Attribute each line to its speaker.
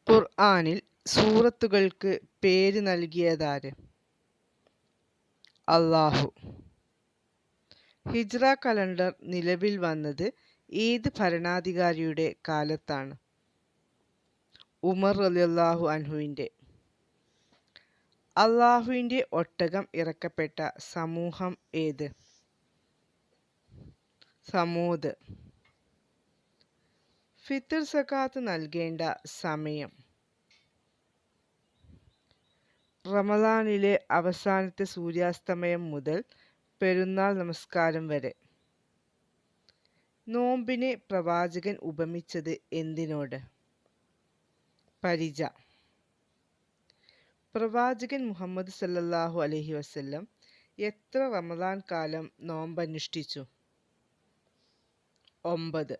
Speaker 1: ഖുർആനിൽ സൂറത്തുകൾക്ക് പേര് നൽകിയതാര്? അല്ലാഹു. ഹിജ്റ കലണ്ടർ നിലവിൽ വന്നത് ഏത് ഭരണാധികാരിയുടെ കാലത്താണ്? ഉമർ റളിയല്ലാഹു അൻഹുവിൻ്റെ. അല്ലാഹുവിൻ്റെ ഒട്ടകം ഇറക്കപ്പെട്ട സമൂഹം ഏത്? സമൂദ്. ഫിത്ർ സകാത്ത് നൽകേണ്ട സമയം? റമദാനിലെ അവസാനത്തെ സൂര്യാസ്തമയം മുതൽ പെരുന്നാൾ നമസ്കാരം വരെ. നോമ്പിനെ പ്രവാചകൻ ഉപമിച്ചത് എന്തിനോട്? പരിച. പ്രവാചകൻ മുഹമ്മദ് സല്ലല്ലാഹു അലൈഹി വസല്ലം എത്ര റമദാൻ കാലം നോമ്പനുഷ്ഠിച്ചു? 9.